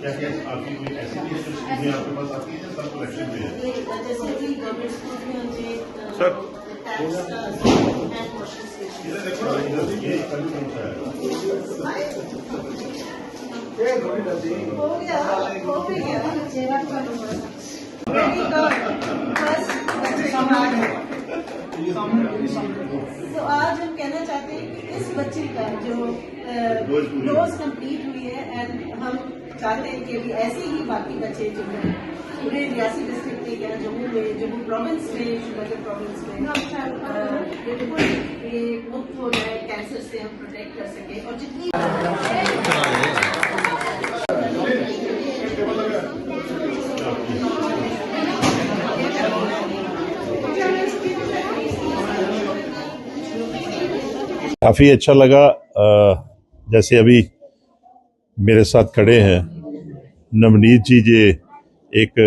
क्या क्या आपकी कोई ऐसी भी स्कीमें आपके पास आती है सब कलेक्शन में है? जैसे कि गवर्नमेंट स्कूल में मुझे सर हैंड इधर देखो इधर ये कभी कौन सा है? हो गया चेहरा का वेरी गुड बस तो आज हम कहना चाहते हैं कि इस बच्चे का जो डोज कंप्लीट हुई है एंड हम चाहते हैं कि अभी ऐसे ही बाकी बच्चे जो हैं पूरे रियासी डिस्ट्रिक्ट में या जम्मू प्रोविंस में शुगर के प्रोविंस में बिल्कुल ये मुक्त हो जाए कैंसर से हम प्रोटेक्ट कर सके और जितनी काफ़ी अच्छा लगा। जैसे अभी मेरे साथ खड़े हैं नवनीत जी, ये एक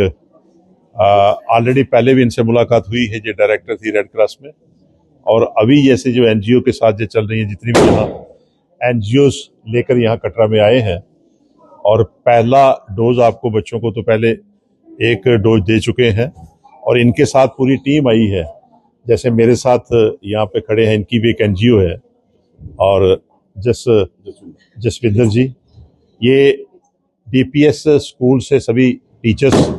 ऑलरेडी पहले भी इनसे मुलाकात हुई है, जो डायरेक्टर थी रेड क्रॉस में, और अभी जैसे जो एनजीओ के साथ जो चल रही है, जितनी भी यहाँ एनजीओ लेकर यहाँ कटरा में आए हैं, और पहला डोज आपको बच्चों को तो पहले एक डोज दे चुके हैं, और इनके साथ पूरी टीम आई है। जैसे मेरे साथ यहाँ पे खड़े हैं, इनकी भी एक एनजीओ है, और जसविंदर जी, ये डीपीएस स्कूल से सभी टीचर्स,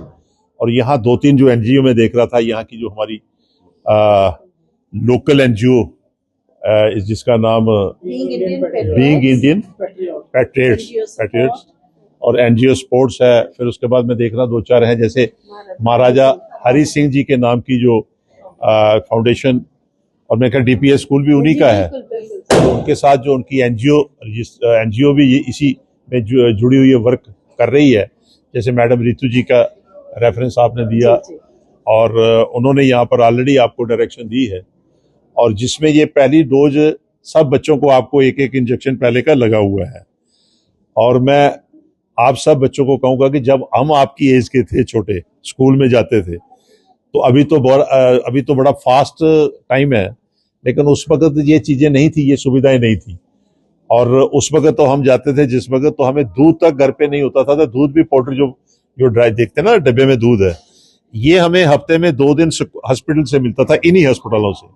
और यहाँ 2-3 जो एनजीओ में देख रहा था, यहाँ की जो हमारी लोकल एनजीओ जिसका नाम बीइंग इंडियन पैट्रियट्स और एनजीओ स्पोर्ट्स है। फिर उसके बाद मैं देख रहा 2-4 हैं, जैसे महाराजा हरि सिंह जी के नाम की जो फाउंडेशन, और मैं कहा डीपीएस स्कूल भी उन्हीं का है, तो उनके साथ जो उनकी एनजीओ भी इसी में जुड़ी हुई वर्क कर रही है। जैसे मैडम रितु जी का रेफरेंस आपने दिया, और उन्होंने यहाँ पर ऑलरेडी आपको डायरेक्शन दी है, और जिसमें ये पहली डोज सब बच्चों को आपको एक एक इंजेक्शन पहले का लगा हुआ है। और मैं आप सब बच्चों को कहूँगा कि जब हम आपकी एज के थे, छोटे स्कूल में जाते थे, तो अभी तो बड़ा फास्ट टाइम है, लेकिन उस वक्त ये चीजें नहीं थी, ये सुविधाएं नहीं थी। और उस वक्त तो हम जाते थे, जिस वक्त तो हमें दूध तक घर पे नहीं होता था, तो दूध भी पाउडर जो ड्राई देखते ना डब्बे में दूध है, ये हमें हफ्ते में 2 दिन हॉस्पिटल से मिलता था, इन्हीं हॉस्पिटलों से,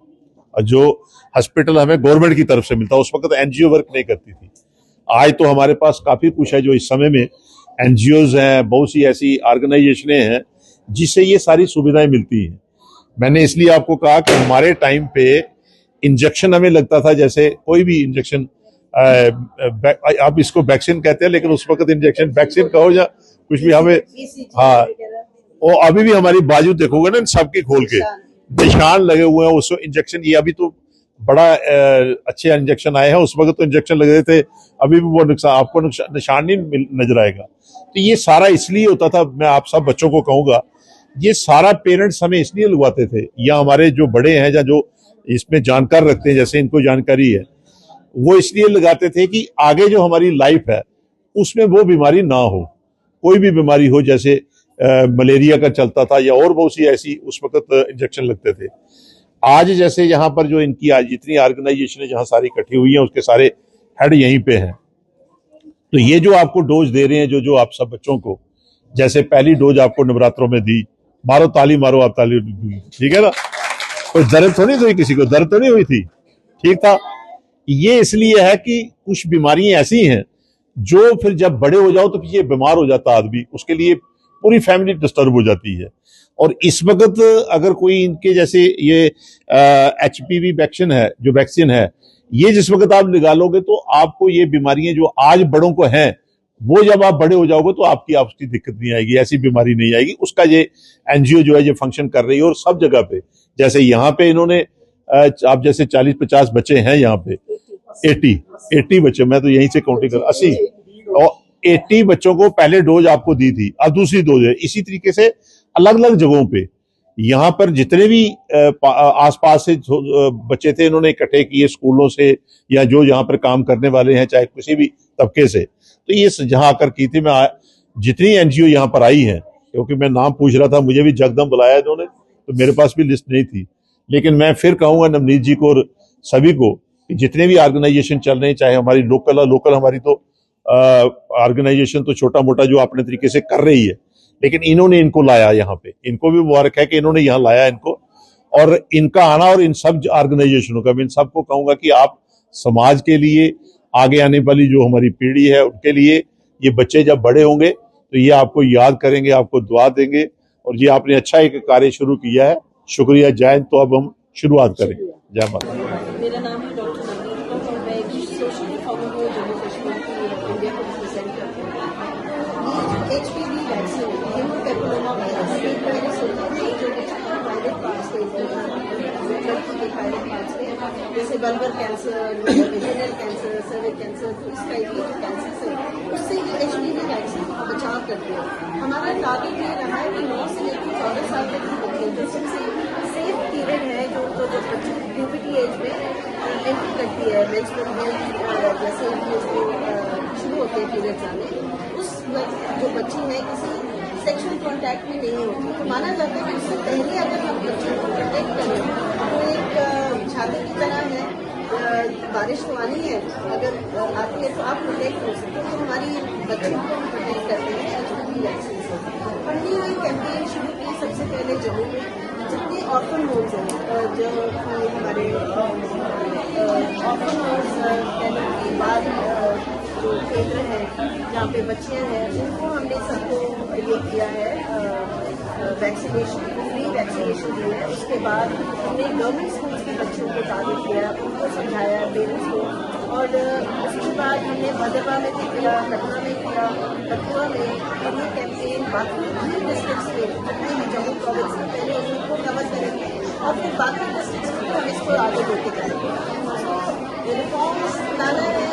और जो हॉस्पिटल हमें गवर्नमेंट की तरफ से मिलता, उस वक्त एनजीओ वर्क नहीं करती थी। आज तो हमारे पास काफी कुछ है, जो इस समय में एनजीओज हैं, बहुत सी ऐसी ऑर्गेनाइजेशनें हैं जिससे ये सारी सुविधाएं मिलती हैं। मैंने इसलिए आपको कहा कि हमारे टाइम पे इंजेक्शन हमें लगता था, जैसे कोई भी इंजेक्शन, आप इसको वैक्सीन कहते हैं, लेकिन उस वक्त इंजेक्शन वैक्सीन कहो या कुछ भी, हमें हाँ, वो अभी भी हमारी बाजू देखोगे ना सबके खोल के निशान लगे हुए हैं उस इंजेक्शन। ये अभी तो बड़ा अच्छे इंजेक्शन आए हैं, उस वक्त तो इंजेक्शन लगे थे, अभी भी वो नुकसान आपको निशान नहीं नजर आएगा। तो ये सारा इसलिए होता था, मैं आप सब बच्चों को कहूंगा, ये सारा पेरेंट्स हमें इसलिए लगवाते थे, या हमारे जो बड़े हैं या जो इसमें जानकार रखते हैं, जैसे इनको जानकारी है, वो इसलिए लगाते थे कि आगे जो हमारी लाइफ है उसमें वो बीमारी ना हो, कोई भी बीमारी हो, जैसे मलेरिया का चलता था या और बहुत सी ऐसी, उस वक्त इंजेक्शन लगते थे। आज जैसे यहाँ पर जो इनकी आज जितनी ऑर्गेनाइजेशन जहाँ सारी इकट्ठी हुई हैं, उसके सारे हेड यहीं पे हैं। तो ये जो आपको डोज दे रहे हैं, जो आप सब बच्चों को, जैसे पहली डोज आपको नवरात्रों में दी, मारो ताली मारो आप ताली, ठीक है ना, कोई दर्द तो नहीं हुई, किसी को दर्द तो नहीं हुई थी, ठीक था। ये इसलिए है कि कुछ बीमारियां ऐसी हैं जो फिर जब बड़े हो जाओ तो ये बीमार हो जाता आदमी, उसके लिए पूरी फैमिली डिस्टर्ब हो जाती है। और इस वक्त अगर कोई इनके जैसे ये HPV वैक्सीन है, जो वैक्सीन है, ये जिस वक्त आप निकालोगे तो आपको ये बीमारियां जो आज बड़ों को हैं, वो जब आप बड़े हो जाओगे तो आपकी दिक्कत नहीं आएगी, ऐसी बीमारी नहीं आएगी। उसका ये एनजीओ जो है ये फंक्शन कर रही है, और सब जगह पे, जैसे यहाँ पे इन्होंने आप जैसे 40-50 बच्चे हैं यहाँ पे, 80 बच्चे, मैं तो यहीं से काउंटिंग कर 80, और 80 बच्चों को पहले डोज आपको दी थी, अब दूसरी डोज है। इसी तरीके से अलग अलग जगहों पे यहाँ पर जितने भी आसपास से बच्चे थे, इन्होंने इकट्ठे किए स्कूलों से, या जो यहाँ पर काम करने वाले हैं, चाहे किसी भी तबके से, तो ये जहां आकर की थी। मैं जितनी एनजीओ यहाँ पर आई हैं, क्योंकि मैं नाम पूछ रहा था, मुझे भी जगदम बुलाया इन्होंने, तो मेरे पास भी लिस्ट नहीं थी, लेकिन मैं फिर कहूंगा नवनीत जी को और सभी को, जितने भी ऑर्गेनाइजेशन चल रहे हैं, चाहे हमारी लोकल हमारी तो ऑर्गेनाइजेशन तो छोटा मोटा जो अपने तरीके से कर रही है, लेकिन इन्होंने इनको लाया यहाँ पे, इनको भी मुबारक है कि इन्होंने यहाँ लाया इनको, और इनका आना और इन सब ऑर्गेनाइजेशनों का, मैं इन सबको कहूंगा कि आप समाज के लिए, आगे आने वाली जो हमारी पीढ़ी है उनके लिए, ये बच्चे जब बड़े होंगे तो ये आपको याद करेंगे, आपको दुआ देंगे, और ये आपने अच्छा एक कार्य शुरू किया है, शुक्रिया। जय हिंद। तो अब हम शुरुआत करें। जय माता। मेरा नाम है डॉक्टर नवनीत कौर और मैं एक सोशल रिफॉर्मर हूँ जम्मू कश्मीर की इंडिया को रिप्रेजेंट करती हूँ। ये HPV vaccine human papilloma virus एक वायरस होता है जो प्राइवेट पार्ट्स के लड़की के प्राइवेट पार्ट्स में, जैसे bulbar cancer, vaginal cancer, सर्विक cancer, तो इस टाइप के जो कैंसर है उससे ये HPV वैक्सीन बचाव करती है। हमारा टारगेट ये रहा है कि 9 से लेकर 14 साल तक की बच्चे जो सबसे सेफ पीरियड है, जो बच्चे प्यूबर्टी एज में एंट्री करती है, मेंस्ट्रुअल हेल्थ जैसे कि उसको शुरू होते हैं पीरियड्स आने, उस वक्त जो बच्ची है किसी सेक्शुअल कॉन्टैक्ट में नहीं होती, तो माना जाता है कि उससे पहले अगर हम बच्चे को प्रोटेक्ट करें तो एक छाते की तरह है, बारिश तो आनी है, अगर आती है तो आप प्रोटेक्ट हो सकते हो, तो हमारी बच्चों को हम प्रोटेक्ट करते हैं HPV वैक्सीन से। हमने ये कैंपेन शुरू की सबसे पहले जम्मू में, जितने ऑर्फन होम्स हैं जो हमारे ऑर्फन होम्स कहने के बाद जो केंद्र है जहाँ पे बच्चियाँ हैं उनको हमने सबको ये किया है वैक्सीनेशन, फ्री वैक्सीनेशन दी है। उसके बाद हमने गवर्नमेंट स्कूल्स के बच्चों को टारगेट किया, उनको समझाया पेरेंट्स को, और उसके बाद हमने भदरवा में किया, पटना में किया, कठुआ में, और ये कैंपेन बाकी 3 डिस्ट्रिक्ट्स में जितने भी जम्मू प्रोविंस में पहले उनको कवर करेंगे और फिर बाकी डिस्ट्रिक्ट्स में हम इसको आगे लेके जाएंगे। तो रिफॉर्म्स लाना है,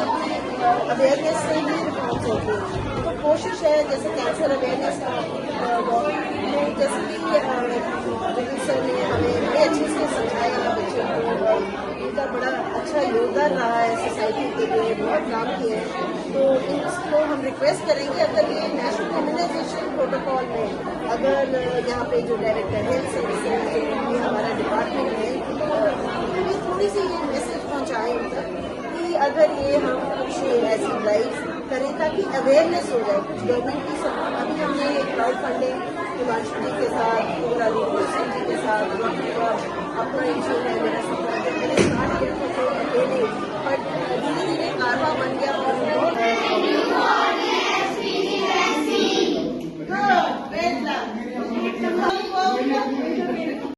अवेयरनेस से ही रिफॉर्म्स होते हैं, तो कोशिश है जैसे कैंसर अवेयरनेस का जैसे कि सर ने हमें बड़े अच्छे से समझाया बच्चों को, इनका बड़ा अच्छा योगदान रहा है सोसाइटी के लिए, बहुत काम किए हैं, तो इसको हम रिक्वेस्ट करेंगे अगर ये नेशनल इम्यूनाइजेशन प्रोटोकॉल में अगर यहाँ पे जो डायरेक्टर हेल्थ सर्विसेज ये हमारा डिपार्टमेंट है हमें थोड़ी सी ये मैसेज पहुँचाएं उन तक कि अगर ये हम कुछ ऐसी ड्राइव करें ताकि अवेयरनेस हो जाए। कुछ गवर्नमेंट की सपोर्ट, अभी हमने क्राउड फंडिंग हिमांशु जी के साथ, सिंह जी के साथ, अपना इशू है मेरा सपना, मैंने स्टार्ट किया था तो अकेले, बट धीरे धीरे कारवा बन गया और बहुत